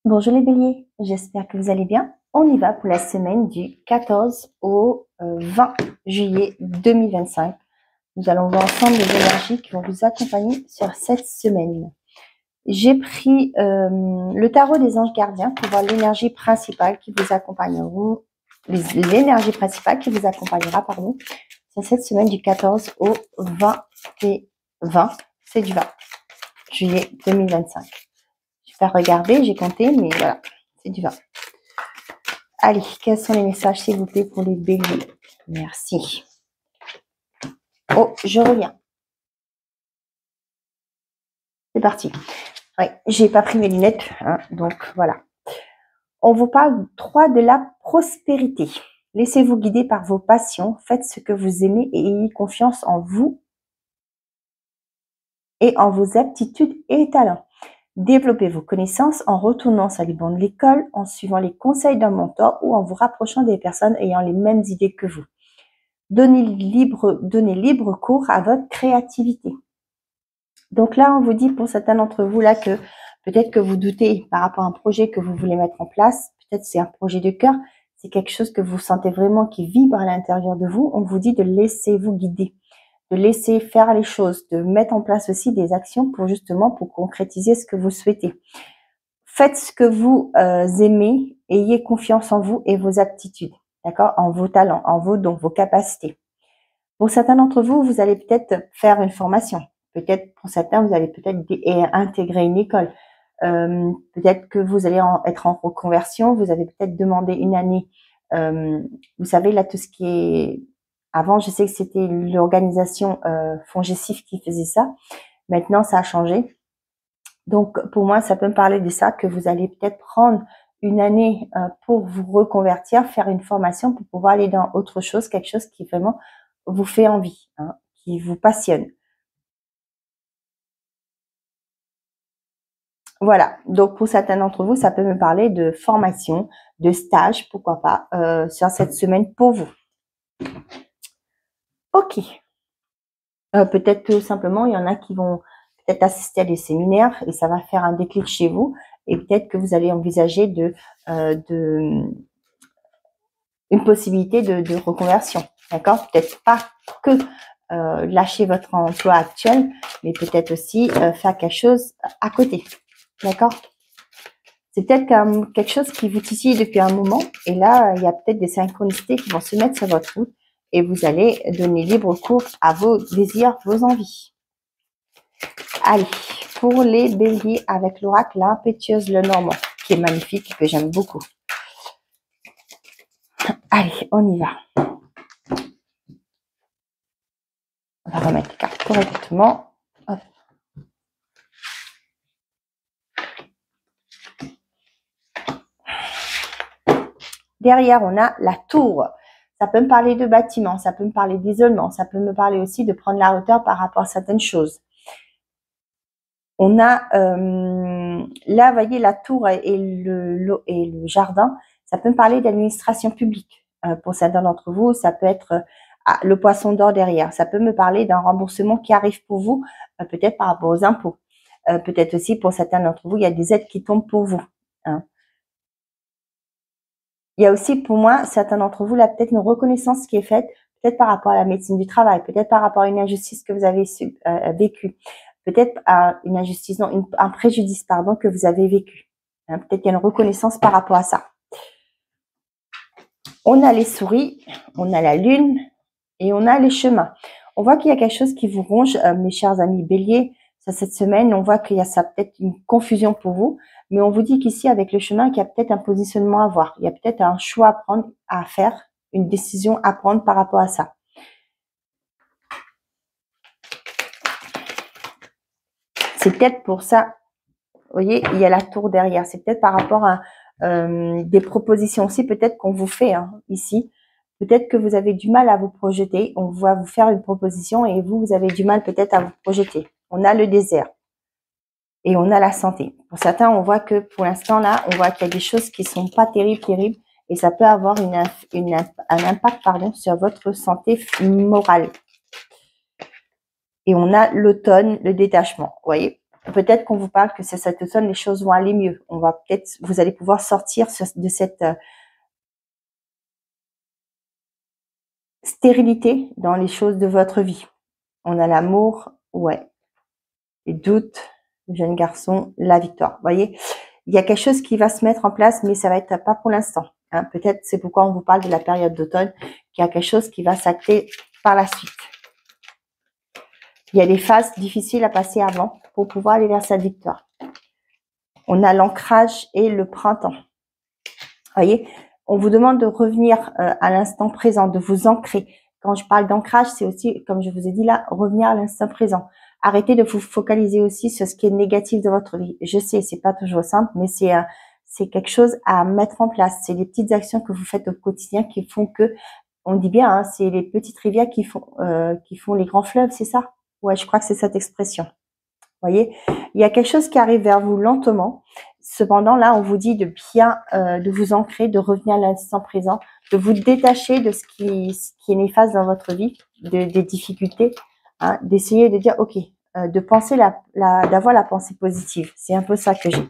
Bonjour les béliers, j'espère que vous allez bien. On y va pour la semaine du 14 au 20 juillet 2025. Nous allons voir ensemble les énergies qui vont vous accompagner sur cette semaine. J'ai pris le tarot des anges gardiens pour voir l'énergie principale qui vous accompagnera, l'énergie principale qui vous accompagnera, pardon, sur cette semaine du 14 au 20 et 20, c'est du 20 juillet 2025. Je vais pas regarder, j'ai compté, mais voilà, c'est du 20. Allez, quels sont les messages, s'il vous plaît, pour les béliers? Merci. Oh, je reviens. C'est parti. Oui, j'ai pas pris mes lunettes, hein, donc voilà. On vous parle 3 de la prospérité. Laissez-vous guider par vos passions, faites ce que vous aimez et ayez confiance en vous et en vos aptitudes et talents. Développez vos connaissances en retournant sur les bancs de l'école, en suivant les conseils d'un mentor ou en vous rapprochant des personnes ayant les mêmes idées que vous. Donnez libre cours à votre créativité. Donc là, on vous dit pour certains d'entre vous là que peut-être que vous doutez par rapport à un projet que vous voulez mettre en place. Peut-être c'est un projet de cœur, c'est quelque chose que vous sentez vraiment qui vibre à l'intérieur de vous. On vous dit de laisser vous guider, de laisser faire les choses, de mettre en place aussi des actions pour justement pour concrétiser ce que vous souhaitez. Faites ce que vous aimez, ayez confiance en vous et vos aptitudes, d'accord, en vos talents, en vos dons, vos capacités. Pour certains d'entre vous, vous allez peut-être faire une formation. Peut-être pour certains, vous allez peut-être intégrer une école. Peut-être que vous allez être en reconversion. Vous avez peut-être demandé une année. Vous savez, là, tout ce qui est... Avant, je sais que c'était l'organisation FONGECIF qui faisait ça. Maintenant, ça a changé. Donc, pour moi, ça peut me parler de ça, que vous allez peut-être prendre une année pour vous reconvertir, faire une formation pour pouvoir aller dans autre chose, quelque chose qui vraiment vous fait envie, hein, qui vous passionne. Voilà, donc pour certains d'entre vous, ça peut me parler de formation, de stage, pourquoi pas, sur cette semaine pour vous. Ok. Peut-être que simplement, il y en a qui vont peut-être assister à des séminaires et ça va faire un déclic chez vous. Et peut-être que vous allez envisager une possibilité de reconversion, d'accord? Peut-être pas que lâcher votre emploi actuel, mais peut-être aussi faire quelque chose à côté, d'accord? C'est peut-être quelque chose qui vous titille depuis un moment, et là, il y a peut-être des synchronicités qui vont se mettre sur votre route, et vous allez donner libre cours à vos désirs, vos envies. Allez, pour les béliers avec l'oracle, l'impétueuse Lenormand, qui est magnifique et que j'aime beaucoup. Allez, on y va. On va remettre les cartes correctement. Hop. Derrière, on a la tour. Ça peut me parler de bâtiment, ça peut me parler d'isolement, ça peut me parler aussi de prendre la hauteur par rapport à certaines choses. On a là, vous voyez, la tour et le jardin, ça peut me parler d'administration publique. Pour certains d'entre vous, ça peut être le poisson d'or derrière. Ça peut me parler d'un remboursement qui arrive pour vous, peut-être par rapport aux impôts. Peut-être aussi pour certains d'entre vous, il y a des aides qui tombent pour vous, hein. Il y a aussi pour moi, certains d'entre vous, là, peut-être une reconnaissance qui est faite, peut-être par rapport à la médecine du travail, peut-être par rapport à une injustice que vous avez vécue, peut-être à une injustice, non, un préjudice, pardon, que vous avez vécu. Hein, peut-être qu'il y a une reconnaissance par rapport à ça. On a les souris, on a la lune et on a les chemins. On voit qu'il y a quelque chose qui vous ronge, mes chers amis béliers, cette semaine. On voit qu'il y a ça peut-être une confusion pour vous. Mais on vous dit qu'ici, avec le chemin, qu'il y a peut-être un positionnement à voir. Il y a peut-être un choix à prendre, à faire, une décision à prendre par rapport à ça. C'est peut-être pour ça, vous voyez, il y a la tour derrière. C'est peut-être par rapport à des propositions aussi, peut-être qu'on vous fait ici. Peut-être que vous avez du mal à vous projeter. On va vous faire une proposition et vous avez du mal peut-être à vous projeter. On a le désert. Et on a la santé. Pour certains, on voit que pour l'instant, là, on voit qu'il y a des choses qui sont pas terribles, et ça peut avoir un impact, sur votre santé morale. Et on a l'automne, le détachement, vous voyez. peut-être qu'on vous parle que c'est cet automne, les choses vont aller mieux. Vous allez pouvoir sortir de cette stérilité dans les choses de votre vie. On a l'amour, ouais. Les doutes, le jeune garçon, la victoire. Vous voyez, il y a quelque chose qui va se mettre en place, mais ça va être pas pour l'instant. Hein. Peut-être c'est pourquoi on vous parle de la période d'automne, qu'il y a quelque chose qui va s'acter par la suite. Il y a des phases difficiles à passer avant pour pouvoir aller vers cette victoire. On a l'ancrage et le printemps. Vous voyez, on vous demande de revenir à l'instant présent, de vous ancrer. Quand je parle d'ancrage, c'est aussi, comme je vous ai dit là, revenir à l'instant présent. Arrêtez de vous focaliser aussi sur ce qui est négatif de votre vie. Je sais, c'est pas toujours simple, mais c'est quelque chose à mettre en place. C'est des petites actions que vous faites au quotidien qui font que, on dit bien, hein, c'est les petites rivières qui font les grands fleuves, c'est ça? Ouais, je crois que c'est cette expression. Vous voyez, il y a quelque chose qui arrive vers vous lentement. Cependant, là, on vous dit de bien de vous ancrer, de revenir à l'instant présent, de vous détacher de ce qui est néfaste dans votre vie, des difficultés, hein, d'essayer de dire, ok, de penser d'avoir la pensée positive. C'est un peu ça que j'ai.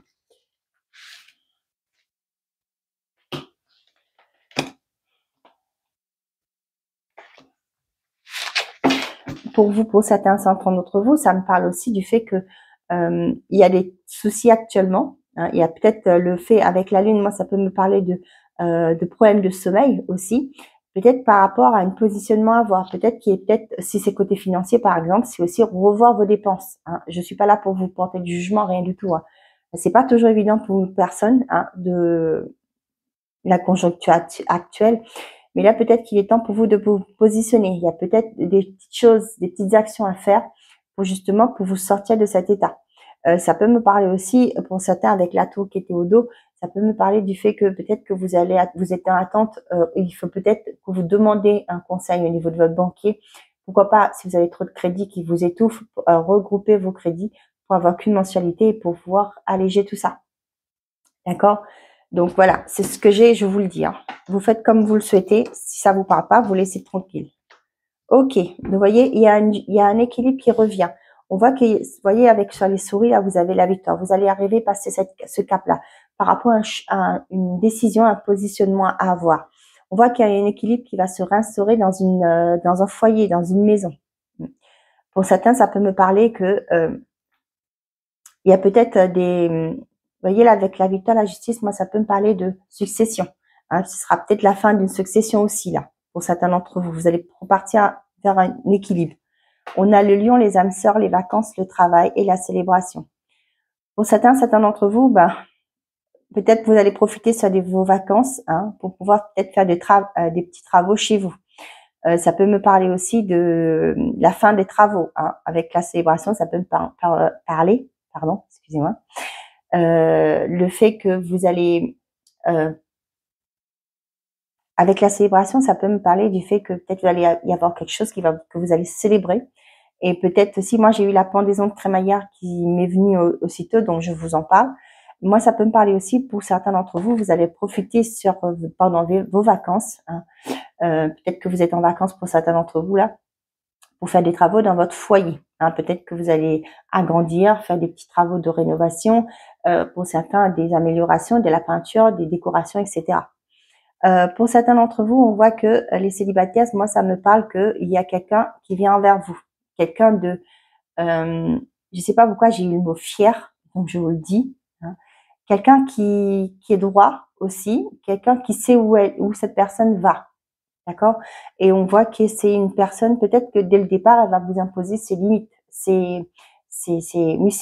Pour certains centres d'entre vous, ça me parle aussi du fait que il y a des soucis actuellement. Hein, il y a peut-être le fait avec la lune, moi ça peut me parler de problèmes de sommeil aussi. Peut-être par rapport à un positionnement à avoir. Peut-être si c'est côté financier par exemple, c'est aussi revoir vos dépenses. Hein. Je suis pas là pour vous porter du jugement, rien du tout. Hein. C'est pas toujours évident pour une personne de la conjoncture actuelle. Mais là, peut-être qu'il est temps pour vous de vous positionner. Il y a peut-être des petites choses, des petites actions à faire pour justement pour vous sortir de cet état. Ça peut me parler aussi, pour certains, avec la tour qui était au dos, ça peut me parler du fait que peut-être que vous êtes en attente. Il faut peut-être que vous demandez un conseil au niveau de votre banquier. Pourquoi pas, si vous avez trop de crédits qui vous étouffent, regrouper vos crédits pour avoir qu'une mensualité et pour pouvoir alléger tout ça. D'accord? Donc voilà, c'est ce que j'ai, je vous le dis. Hein. Vous faites comme vous le souhaitez. Si ça vous parle pas, vous laissez tranquille. Ok, vous voyez, il y a un équilibre qui revient. On voit que, vous voyez, sur les souris, là, vous avez la victoire. Vous allez arriver à passer ce cap-là par rapport à une décision, un positionnement à avoir. On voit qu'il y a un équilibre qui va se réinstaurer dans un foyer, dans une maison. Pour certains, ça peut me parler que il y a peut-être vous voyez là, avec la victoire, la justice, moi, ça peut me parler de succession. Hein, ce sera peut-être la fin d'une succession aussi, là, pour certains d'entre vous. Vous allez repartir vers un équilibre. On a le lion, les âmes sœurs, les vacances, le travail et la célébration. Pour certains d'entre vous, peut-être vous allez profiter sur vos vacances hein, pour pouvoir peut-être faire des petits travaux chez vous. Ça peut me parler aussi de la fin des travaux. Hein. Avec la célébration, ça peut me parler, pardon, excusez-moi, le fait que vous allez avec la célébration, ça peut me parler du fait que peut-être il va y avoir quelque chose que vous allez célébrer. Et peut-être aussi, moi j'ai eu la pendaison de crémaillère qui m'est venue aussitôt, donc je vous en parle. Moi, ça peut me parler aussi pour certains d'entre vous, vous allez profiter pendant vos vacances. Hein. Peut-être que vous êtes en vacances pour certains d'entre vous là, pour faire des travaux dans votre foyer. Hein. Peut-être que vous allez agrandir, faire des petits travaux de rénovation, pour certains des améliorations, de la peinture, des décorations, etc. Pour certains d'entre vous, on voit que les célibataires, moi, ça me parle qu'il y a quelqu'un qui vient vers vous. Quelqu'un de, je sais pas pourquoi j'ai eu le mot fier, donc je vous le dis. Hein. Quelqu'un qui est droit aussi, quelqu'un qui sait où cette personne va. D'accord? Et on voit que c'est une personne, peut-être que dès le départ, elle va vous imposer ses limites. Ses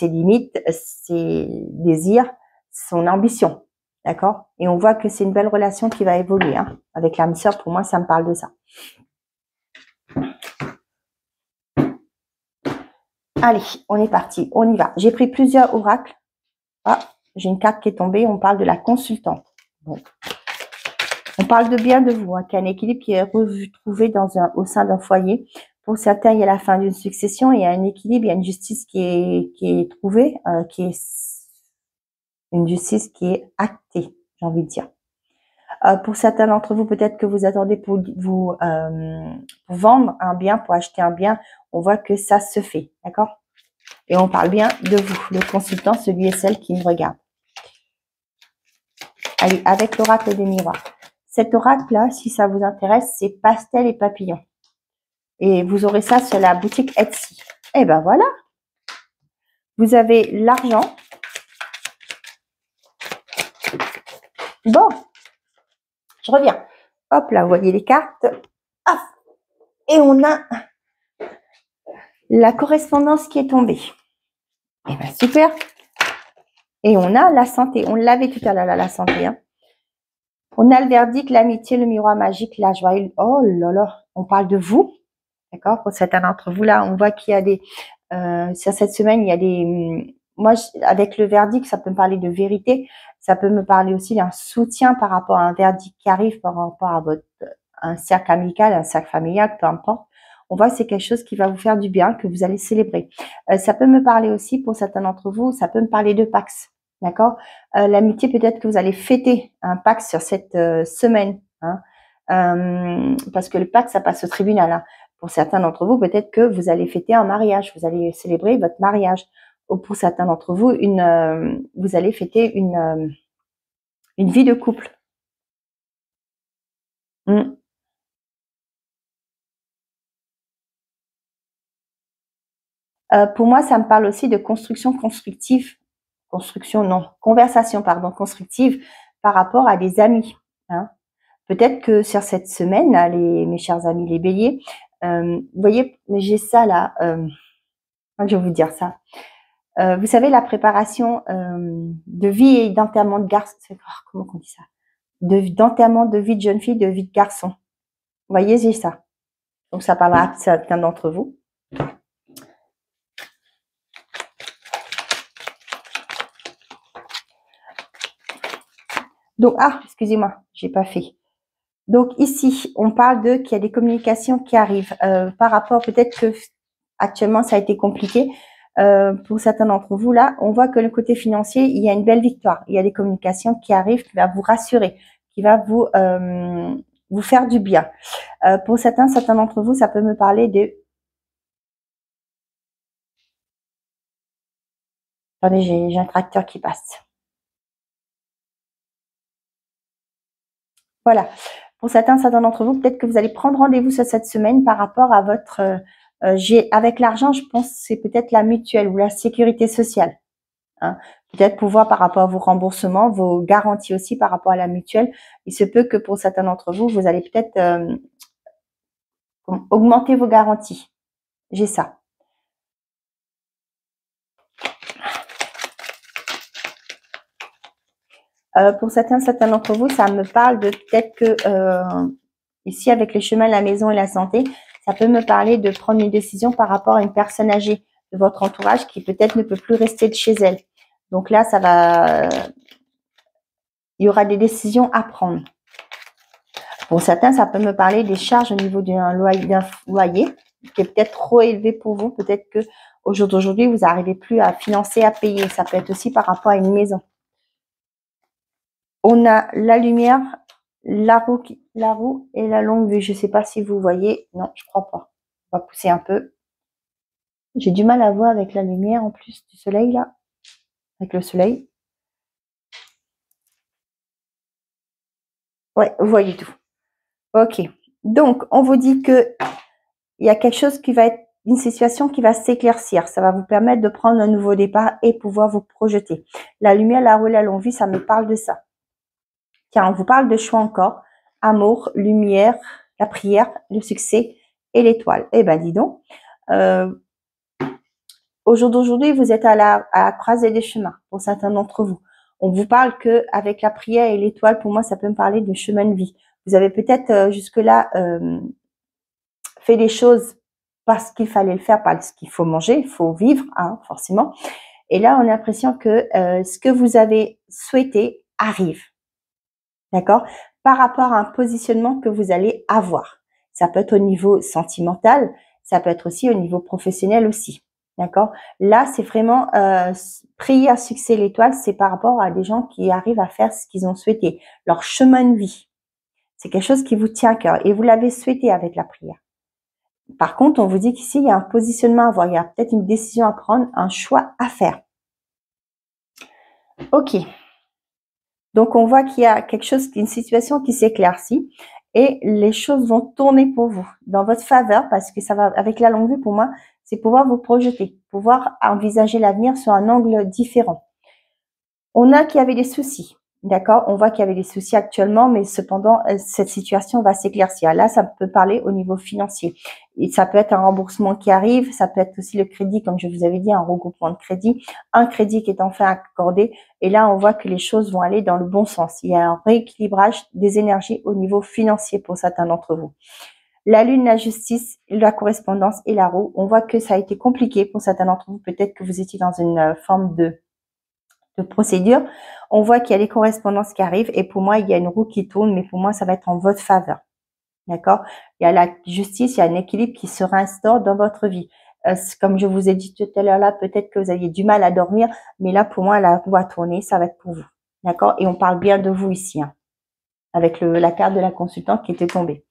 limites, ses désirs, son ambition. D'accord? Et on voit que c'est une belle relation qui va évoluer. Hein. Avec l'âme sœur, pour moi, ça me parle de ça. Allez, on est parti. On y va. J'ai pris plusieurs oracles. Ah, j'ai une carte qui est tombée. On parle de la consultante. Bon. On parle de bien de vous, hein, qu'il y a un équilibre qui est retrouvé au sein d'un foyer. Pour certains, il y a la fin d'une succession, il y a un équilibre, il y a une justice qui est trouvée, une justice qui est actée, j'ai envie de dire. Pour certains d'entre vous, peut-être que vous attendez pour vendre un bien, pour acheter un bien, on voit que ça se fait, d'accord? Et on parle bien de vous, le consultant, celui et celle qui me regarde. Allez, avec l'oracle des miroirs. Cet oracle-là, si ça vous intéresse, c'est pastel et papillon. Et vous aurez ça sur la boutique Etsy. Et ben voilà. Vous avez l'argent. Bon, je reviens. Hop là, vous voyez les cartes. Hop. Et on a la correspondance qui est tombée. Et bien super. Et on a la santé. On l'avait tout à l'heure, la santé. Hein. On a le verdict, l'amitié, le miroir magique, la joie. Oh là là, on parle de vous. D'accord. Pour certains d'entre vous là, on voit qu'il y a des... sur cette semaine, il y a des... Moi, avec le verdict, ça peut me parler de vérité. Ça peut me parler aussi d'un soutien par rapport à un verdict qui arrive, par rapport à un cercle amical, un cercle familial, peu importe. On voit que c'est quelque chose qui va vous faire du bien, que vous allez célébrer. Ça peut me parler aussi, pour certains d'entre vous, ça peut me parler de Pax. D'accord. L'amitié, peut-être que vous allez fêter un Pax sur cette semaine. Hein, parce que le Pax, ça passe au tribunal. Hein. Pour certains d'entre vous, peut-être que vous allez fêter un mariage. Vous allez célébrer votre mariage. Ou pour certains d'entre vous, vous allez fêter une vie de couple. Pour moi, ça me parle aussi de construction constructive. Conversation, pardon, constructive par rapport à des amis. Hein. Peut-être que sur cette semaine, là, mes chers amis les béliers, vous voyez, j'ai ça là, je vais vous dire ça. Vous savez, la préparation de vie et d'enterrement de garçon, comment on dit ça, d'enterrement de vie de jeune fille, de vie de garçon. Vous voyez, j'ai ça. Donc, ça parlera à certains d'entre vous. Donc, excusez-moi, j'ai pas fait. Donc, ici, on parle qu'il y a des communications qui arrivent par rapport, peut-être que actuellement, ça a été compliqué. Pour certains d'entre vous, là, on voit que le côté financier, il y a une belle victoire. Il y a des communications qui arrivent, qui va vous rassurer, qui va vous faire du bien. Pour certains d'entre vous, ça peut me parler de... Attendez, j'ai un tracteur qui passe. Voilà. Pour certains d'entre vous, peut-être que vous allez prendre rendez-vous cette semaine par rapport à votre... avec l'argent, je pense que c'est peut-être la mutuelle ou la sécurité sociale. Hein. Peut-être pouvoir par rapport à vos remboursements, vos garanties aussi par rapport à la mutuelle. Il se peut que pour certains d'entre vous, vous allez peut-être augmenter vos garanties. J'ai ça. Pour certains d'entre vous, ça me parle de peut-être que ici, avec les chemins, la maison et la santé, ça peut me parler de prendre une décision par rapport à une personne âgée de votre entourage qui peut-être ne peut plus rester de chez elle. Donc là, il y aura des décisions à prendre. Pour certains, ça peut me parler des charges au niveau d'un loyer qui est peut-être trop élevé pour vous. Peut-être que au jour d'aujourd'hui, vous n'arrivez plus à financer, à payer. Ça peut être aussi par rapport à une maison. On a la lumière, la roue et la longue vue. Je ne sais pas si vous voyez. Non, je crois pas. On va pousser un peu. J'ai du mal à voir avec la lumière en plus du soleil là. Avec le soleil. Ouais, vous voyez tout. Ok. Donc, on vous dit que il y a quelque chose qui va être une situation qui va s'éclaircir. Ça va vous permettre de prendre un nouveau départ et pouvoir vous projeter. La lumière, la roue, la longue vue, ça me parle de ça. Tiens, on vous parle de choix encore. Amour, lumière, la prière, le succès et l'étoile. Eh ben, dis donc. Au jour d'aujourd'hui, vous êtes à la croisée des chemins pour certains d'entre vous. On vous parle que avec la prière et l'étoile, pour moi, ça peut me parler de chemin de vie. Vous avez peut-être jusque-là fait les choses parce qu'il fallait le faire, parce qu'il faut manger, il faut vivre, hein, forcément. Et là, on a l'impression que ce que vous avez souhaité arrive. D'accord? Par rapport à un positionnement que vous allez avoir. Ça peut être au niveau sentimental, ça peut être aussi au niveau professionnel aussi. D'accord? Là, c'est vraiment prier à succès l'étoile, c'est par rapport à des gens qui arrivent à faire ce qu'ils ont souhaité, leur chemin de vie. C'est quelque chose qui vous tient à cœur et vous l'avez souhaité avec la prière. Par contre, on vous dit qu'ici, il y a un positionnement à avoir. Il y a peut-être une décision à prendre, un choix à faire. Ok. Donc, on voit qu'il y a quelque chose, une situation qui s'éclaircit et les choses vont tourner pour vous, dans votre faveur, parce que ça va, avec la longue vue, pour moi, c'est pouvoir vous projeter, pouvoir envisager l'avenir sur un angle différent. On a qu'il y avait des soucis, d'accord? On voit qu'il y avait des soucis actuellement, mais cependant, cette situation va s'éclaircir. Là, ça peut parler au niveau financier. Et ça peut être un remboursement qui arrive, ça peut être aussi le crédit, comme je vous avais dit, un regroupement de crédit, un crédit qui est enfin accordé. Et là, on voit que les choses vont aller dans le bon sens. Il y a un rééquilibrage des énergies au niveau financier pour certains d'entre vous. La lune, la justice, la correspondance et la roue, on voit que ça a été compliqué pour certains d'entre vous. Peut-être que vous étiez dans une forme de procédure. On voit qu'il y a les correspondances qui arrivent et pour moi, il y a une roue qui tourne, mais pour moi, ça va être en votre faveur. D'accord? Il y a la justice, il y a un équilibre qui se réinstaure dans votre vie. Comme je vous ai dit tout à l'heure là, peut-être que vous aviez du mal à dormir, mais là, pour moi, la roue a tourné, ça va être pour vous. D'accord? Et on parle bien de vous ici, hein, avec la carte de la consultante qui était tombée.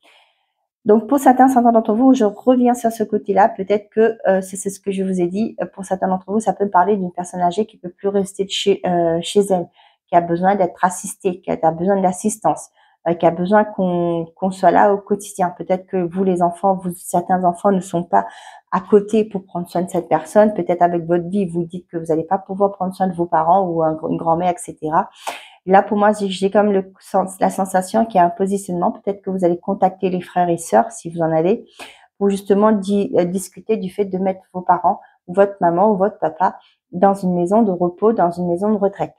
Donc, pour certains d'entre vous, je reviens sur ce côté-là. Peut-être que c'est ce que je vous ai dit. Pour certains d'entre vous, ça peut me parler d'une personne âgée qui peut plus rester chez elle, qui a besoin d'être assistée, qui a besoin d'assistance, qui a besoin qu'on soit là au quotidien. Peut-être que vous, les enfants, certains enfants ne sont pas à côté pour prendre soin de cette personne. Peut-être avec votre vie, vous dites que vous n'allez pas pouvoir prendre soin de vos parents ou une grand-mère, etc. Là, pour moi, j'ai comme la sensation qu'il y a un positionnement. Peut-être que vous allez contacter les frères et sœurs, si vous en avez, pour justement discuter du fait de mettre vos parents, ou votre maman, ou votre papa dans une maison de repos, dans une maison de retraite.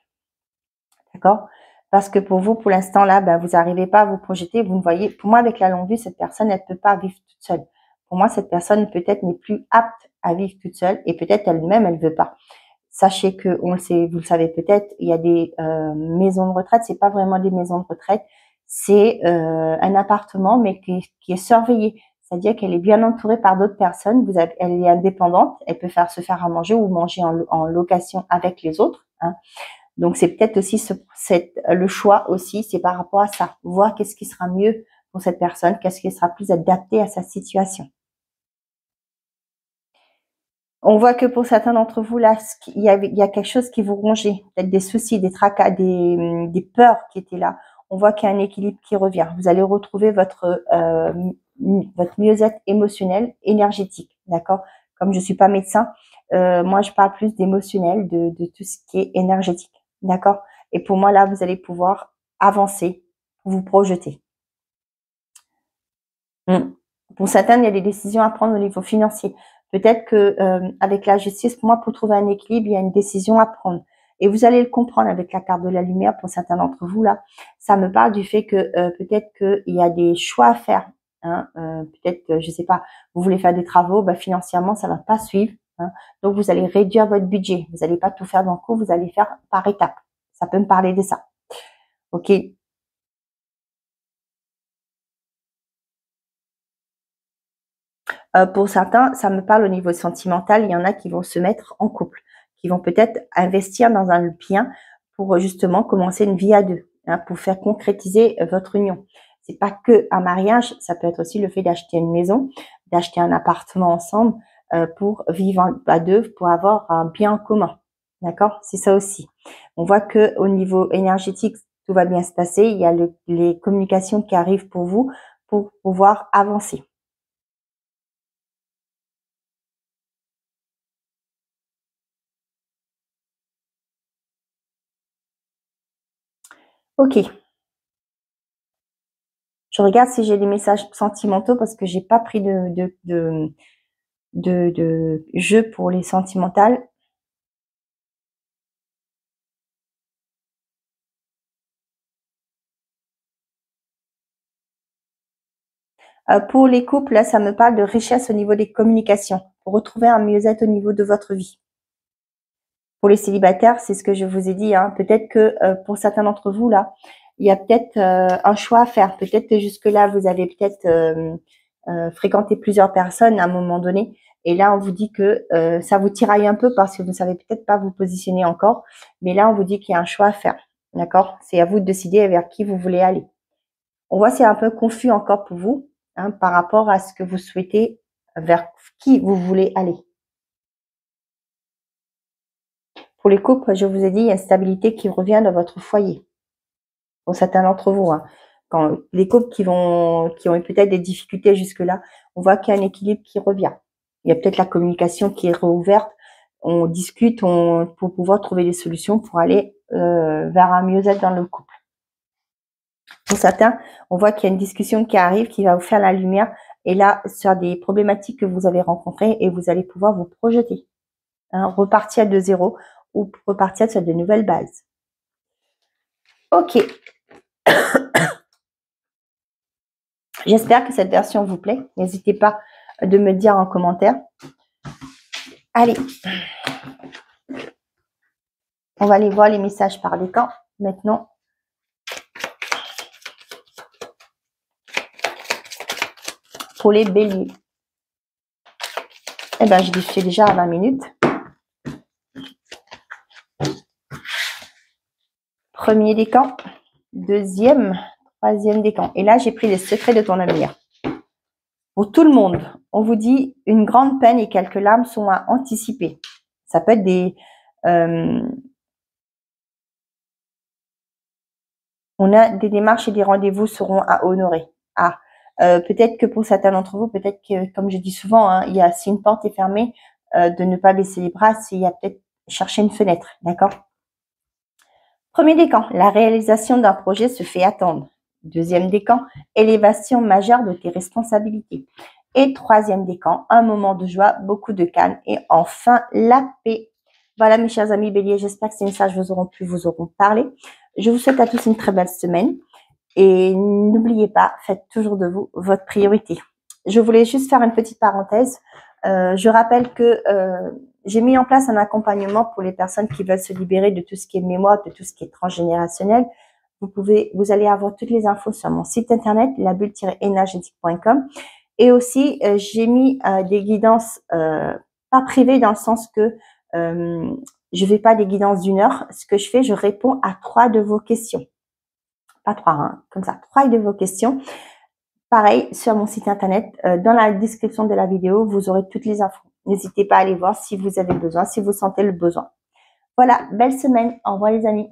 D'accord? Parce que pour vous, pour l'instant, là, vous n'arrivez pas à vous projeter. Vous ne voyez, pour moi, avec la longue vue, cette personne, elle ne peut pas vivre toute seule. Pour moi, cette personne, peut-être, n'est plus apte à vivre toute seule et peut-être elle-même, elle ne veut pas. Sachez que, on le sait, vous le savez peut-être, il y a des maisons de retraite. C'est pas vraiment des maisons de retraite, c'est un appartement, mais qui est surveillé. C'est-à-dire qu'elle est bien entourée par d'autres personnes. Elle est indépendante. Elle peut se faire à manger ou manger en location avec les autres. Hein. Donc c'est peut-être aussi le choix aussi, c'est par rapport à ça. Voir qu'est-ce qui sera mieux pour cette personne, qu'est-ce qui sera plus adapté à sa situation. On voit que pour certains d'entre vous, là, il y a quelque chose qui vous rongeait, peut-être des soucis, des tracas, des peurs qui étaient là. On voit qu'il y a un équilibre qui revient. Vous allez retrouver votre mieux-être émotionnel, énergétique, d'accord? Comme je suis pas médecin, moi, je parle plus d'émotionnel, de tout ce qui est énergétique, d'accord? Et pour moi, là, vous allez pouvoir avancer, vous projeter. Pour certains, il y a des décisions à prendre au niveau financier. Peut-être que avec la justice, pour moi, pour trouver un équilibre, il y a une décision à prendre. Et vous allez le comprendre avec la carte de la lumière pour certains d'entre vous là. Ça me parle du fait que peut-être qu'il y a des choix à faire. Hein, peut-être, je sais pas, vous voulez faire des travaux, financièrement, ça va pas suivre. Hein, donc, vous allez réduire votre budget. Vous n'allez pas tout faire d'un coup, vous allez faire par étapes. Ça peut me parler de ça. Ok. Pour certains, ça me parle au niveau sentimental. Il y en a qui vont se mettre en couple, qui vont peut-être investir dans un bien pour justement commencer une vie à deux, hein, pour faire concrétiser votre union. C'est pas que un mariage, ça peut être aussi le fait d'acheter une maison, d'acheter un appartement ensemble pour vivre à deux, pour avoir un bien en commun. D'accord? C'est ça aussi. On voit que au niveau énergétique, tout va bien se passer. Il y a les communications qui arrivent pour vous pour pouvoir avancer. Ok. Je regarde si j'ai des messages sentimentaux parce que j'ai pas pris de jeu pour les sentimentales. Pour les couples, là, ça me parle de richesse au niveau des communications, pour retrouver un mieux-être au niveau de votre vie. Pour les célibataires, c'est ce que je vous ai dit. Hein. Peut-être que pour certains d'entre vous, là, il y a peut-être un choix à faire. Peut-être que jusque-là, vous avez peut-être fréquenté plusieurs personnes à un moment donné. Et là, on vous dit que ça vous tiraille un peu parce que vous ne savez peut-être pas vous positionner encore. Mais là, on vous dit qu'il y a un choix à faire. D'accord? C'est à vous de décider vers qui vous voulez aller. On voit que c'est un peu confus encore pour vous, hein, par rapport à ce que vous souhaitez vers qui vous voulez aller. Pour les couples, je vous ai dit, il y a une stabilité qui revient dans votre foyer. Pour certains d'entre vous, hein. Quand les couples qui ont eu peut-être des difficultés jusque-là, on voit qu'il y a un équilibre qui revient. Il y a peut-être la communication qui est réouverte. On discute pour pouvoir trouver des solutions pour aller vers un mieux-être dans le couple. Pour certains, on voit qu'il y a une discussion qui arrive, qui va vous faire la lumière. Et là, sur des problématiques que vous avez rencontrées, et vous allez pouvoir vous projeter. Hein, repartir de zéro ou repartir sur de nouvelles bases. Ok. J'espère que cette version vous plaît. N'hésitez pas de me dire en commentaire. Allez. On va aller voir les messages par décan maintenant. Pour les béliers. Eh bien, je suis déjà à 20 minutes. Premier décan. Deuxième. Troisième décan. Et là, j'ai pris les secrets de ton avenir. Pour tout le monde, on vous dit une grande peine et quelques larmes sont à anticiper. Ça peut être des... on a des démarches et des rendez-vous seront à honorer. Ah, peut-être que pour certains d'entre vous, peut-être que, comme je dis souvent, hein, il y a, si une porte est fermée, de ne pas baisser les bras, s'il y a peut-être chercher une fenêtre, d'accord? Premier décan, la réalisation d'un projet se fait attendre. Deuxième décan, élévation majeure de tes responsabilités. Et troisième décan, un moment de joie, beaucoup de calme et enfin la paix. Voilà mes chers amis béliers, j'espère que ces messages vous auront plu, vous auront parlé. Je vous souhaite à tous une très belle semaine et n'oubliez pas, faites toujours de vous votre priorité. Je voulais juste faire une petite parenthèse. Je rappelle que j'ai mis en place un accompagnement pour les personnes qui veulent se libérer de tout ce qui est mémoire, de tout ce qui est transgénérationnel. Vous allez avoir toutes les infos sur mon site internet, labulle-énergétique.com. Et aussi, j'ai mis des guidances pas privées dans le sens que je fais pas des guidances d'1 heure. Ce que je fais, je réponds à 3 de vos questions. Pas 3, hein, comme ça, 3 de vos questions. Pareil, sur mon site internet, dans la description de la vidéo, vous aurez toutes les infos. N'hésitez pas à aller voir si vous avez besoin, si vous sentez le besoin. Voilà, belle semaine. Au revoir les amis.